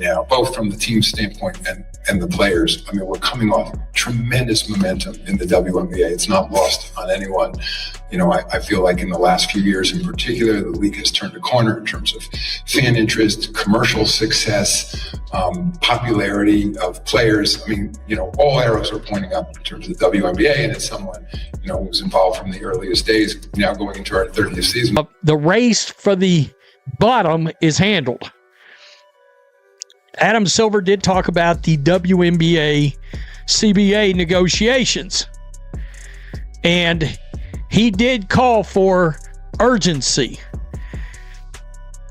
now, both from the team standpoint and the players. I mean, we're coming off tremendous momentum in the WNBA. It's not lost on anyone. You know, I feel like in the last few years in particular, the league has turned a corner in terms of fan interest, commercial success, popularity of players. I mean, you know, all arrows are pointing up in terms of the WNBA, and as someone, you know, who was involved from the earliest days, now going into our 30th season. The race for the bottom is handled. Adam Silver did talk about the WNBA CBA negotiations, and he did call for urgency.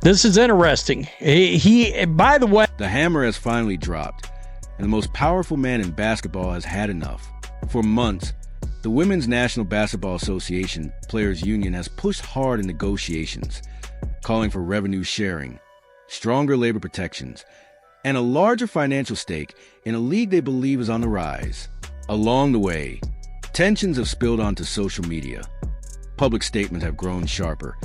This is interesting. He by the way, the hammer has finally dropped, and the most powerful man in basketball has had enough. For months, the Women's National Basketball Association Players Union has pushed hard in negotiations, calling for revenue sharing, stronger labor protections, and a larger financial stake in a league they believe is on the rise. Along the way, tensions have spilled onto social media. Public statements have grown sharper,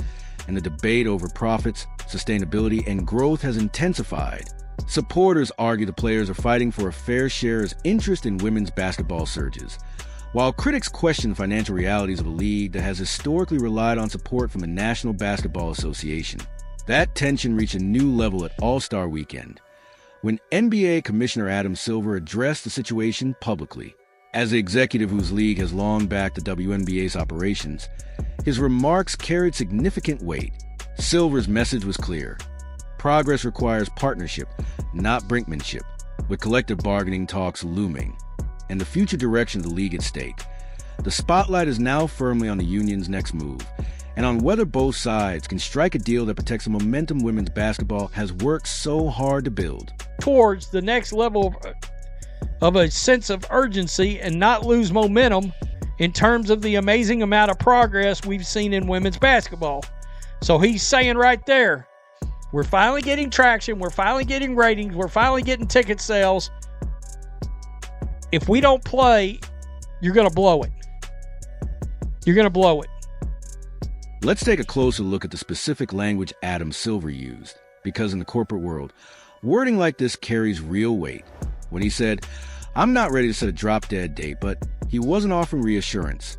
and the debate over profits, sustainability, and growth has intensified. Supporters argue the players are fighting for a fair share as interest in women's basketball surges, while critics question the financial realities of a league that has historically relied on support from the National Basketball Association. That tension reached a new level at All-Star Weekend, when NBA Commissioner Adam Silver addressed the situation publicly. As the executive whose league has long backed the WNBA's operations, his remarks carried significant weight. Silver's message was clear. Progress requires partnership, not brinkmanship, with collective bargaining talks looming, and the future direction of the league at stake. The spotlight is now firmly on the union's next move, and on whether both sides can strike a deal that protects the momentum women's basketball has worked so hard to build. Towards the next level of a sense of urgency and not lose momentum in terms of the amazing amount of progress we've seen in women's basketball. So he's saying right there, we're finally getting traction, we're finally getting ratings, we're finally getting ticket sales. If we don't play, you're going to blow it. You're going to blow it. Let's take a closer look at the specific language Adam Silver used, because in the corporate world, wording like this carries real weight. When he said, "I'm not ready to set a drop-dead date," but he wasn't offering reassurance.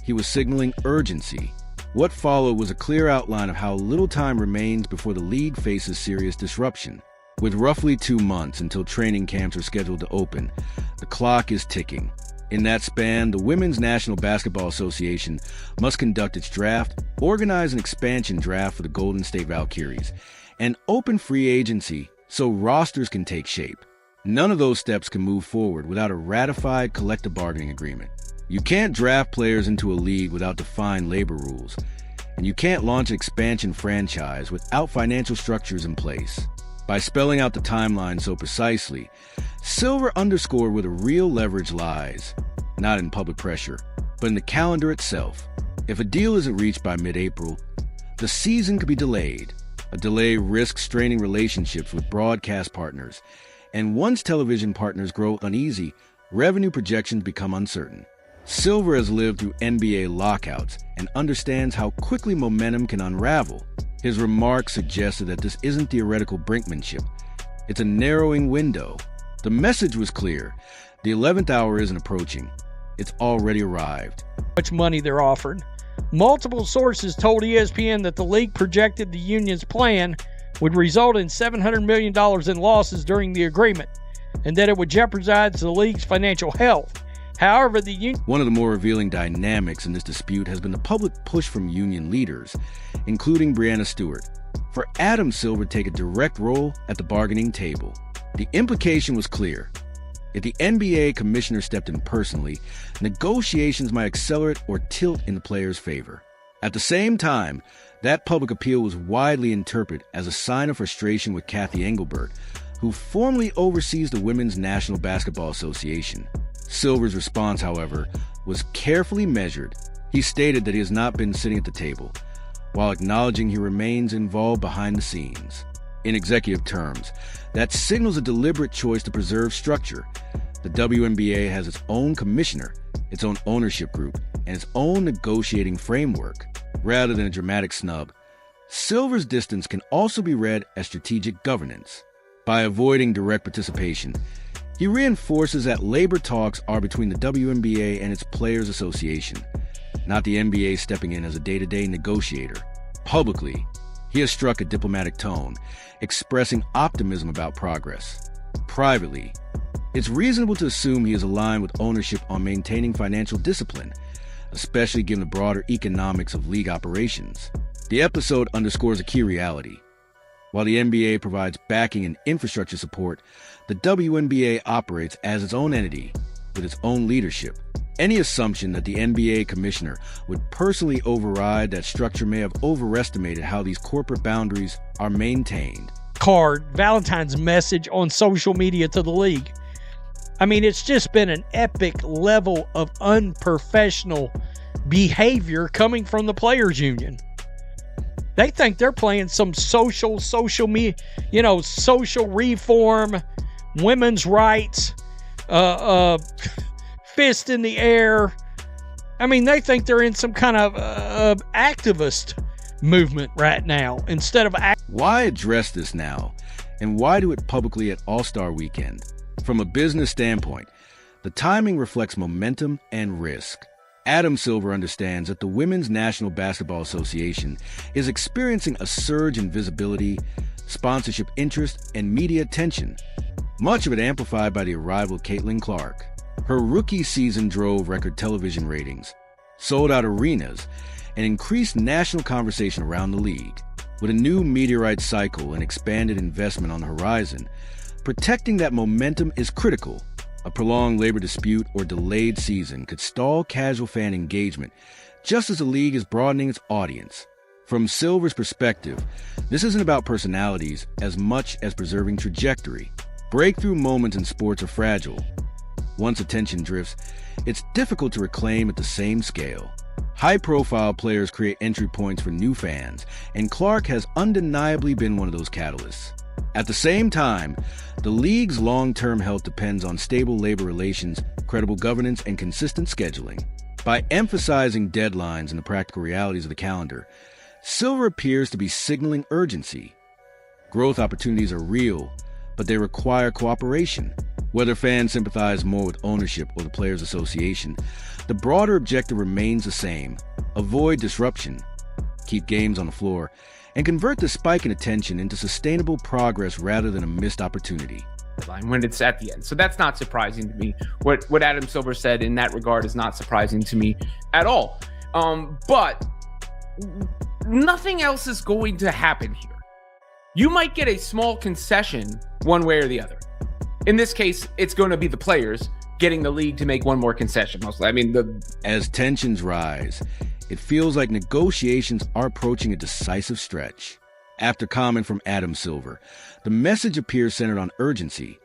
He was signaling urgency. What followed was a clear outline of how little time remains before the league faces serious disruption. With roughly 2 months until training camps are scheduled to open, the clock is ticking. In that span, the Women's National Basketball Association must conduct its draft, organize an expansion draft for the Golden State Valkyries, and open free agency so rosters can take shape. None of those steps can move forward without a ratified collective bargaining agreement. You can't draft players into a league without defined labor rules, and you can't launch an expansion franchise without financial structures in place. By spelling out the timeline so precisely, Silver underscored where the real leverage lies, not in public pressure, but in the calendar itself. If a deal isn't reached by mid-April, the season could be delayed. A delay risks straining relationships with broadcast partners, and once television partners grow uneasy, revenue projections become uncertain. Silver has lived through NBA lockouts and understands how quickly momentum can unravel. His remarks suggested that this isn't theoretical brinkmanship. It's a narrowing window. The message was clear. The 11th hour isn't approaching. It's already arrived. Much money they're offering. Multiple sources told ESPN that the league projected the union's plan would result in $700 million in losses during the agreement, and that it would jeopardize the league's financial health. However, the union... One of the more revealing dynamics in this dispute has been the public push from union leaders, including Breanna Stewart, for Adam Silver to take a direct role at the bargaining table. The implication was clear. If the NBA commissioner stepped in personally, negotiations might accelerate or tilt in the players' favor. At the same time, that public appeal was widely interpreted as a sign of frustration with Kathy Engelbert, who formally oversees the Women's National Basketball Association. Silver's response, however, was carefully measured. He stated that he has not been sitting at the table, while acknowledging he remains involved behind the scenes. In executive terms, that signals a deliberate choice to preserve structure. The WNBA has its own commissioner, its own ownership group, and its own negotiating framework. Rather than a dramatic snub, Silver's distance can also be read as strategic governance. By avoiding direct participation, he reinforces that labor talks are between the WNBA and its Players Association, not the NBA stepping in as a day-to-day negotiator. Publicly, he has struck a diplomatic tone, expressing optimism about progress. Privately, it's reasonable to assume he is aligned with ownership on maintaining financial discipline, especially given the broader economics of league operations. The episode underscores a key reality. While the NBA provides backing and infrastructure support, the WNBA operates as its own entity with its own leadership. Any assumption that the NBA commissioner would personally override that structure may have overestimated how these corporate boundaries are maintained. Valentine's message on social media to the league. I mean, it's just been an epic level of unprofessional behavior coming from the players' union. They think they're playing some social reform, women's rights, fist in the air. I mean, they think they're in some kind of activist movement right now instead of... Why address this now, and why do it publicly at All-Star Weekend? From a business standpoint, the timing reflects momentum and risk. Adam Silver understands that the Women's National Basketball Association is experiencing a surge in visibility, sponsorship interest, and media attention, much of it amplified by the arrival of Caitlin Clark. Her rookie season drove record television ratings, sold out arenas, and increased national conversation around the league. With a new media rights cycle and expanded investment on the horizon, protecting that momentum is critical. A prolonged labor dispute or delayed season could stall casual fan engagement, just as the league is broadening its audience. From Silver's perspective, this isn't about personalities as much as preserving trajectory. Breakthrough moments in sports are fragile. Once attention drifts, it's difficult to reclaim at the same scale. High-profile players create entry points for new fans, and Clark has undeniably been one of those catalysts. At the same time, the league's long-term health depends on stable labor relations, credible governance, and consistent scheduling. By emphasizing deadlines and the practical realities of the calendar, Silver appears to be signaling urgency. Growth opportunities are real, but they require cooperation. Whether fans sympathize more with ownership or the Players Association, the broader objective remains the same: avoid disruption, keep games on the floor, and convert the spike in attention into sustainable progress rather than a missed opportunity. When it's at the end. So that's not surprising to me. What Adam Silver said in that regard is not surprising to me at all. But nothing else is going to happen here. You might get a small concession one way or the other. In this case, it's going to be the players getting the league to make one more concession, mostly. I mean, As tensions rise, it feels like negotiations are approaching a decisive stretch. After comment from Adam Silver, the message appears centered on urgency.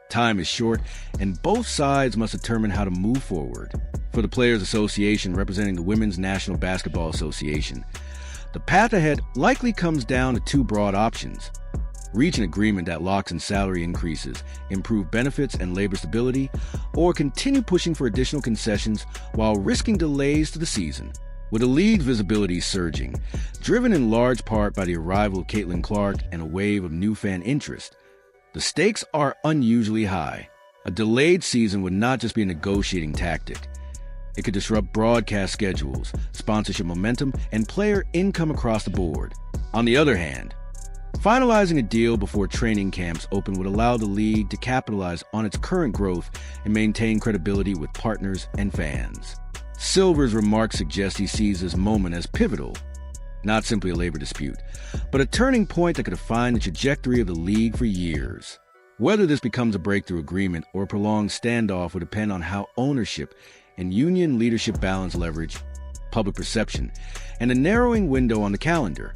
Time is short, and both sides must determine how to move forward. For the Players Association representing the Women's National Basketball Association, the path ahead likely comes down to two broad options: reach an agreement that locks in salary increases, improve benefits and labor stability, or continue pushing for additional concessions while risking delays to the season. With the league's visibility surging, driven in large part by the arrival of Caitlin Clark and a wave of new fan interest, the stakes are unusually high. A delayed season would not just be a negotiating tactic. It could disrupt broadcast schedules, sponsorship momentum, and player income across the board. On the other hand, finalizing a deal before training camps open would allow the league to capitalize on its current growth and maintain credibility with partners and fans. Silver's remarks suggest he sees this moment as pivotal, not simply a labor dispute, but a turning point that could define the trajectory of the league for years. Whether this becomes a breakthrough agreement or a prolonged standoff will depend on how ownership and union leadership balance leverage, public perception, and a narrowing window on the calendar.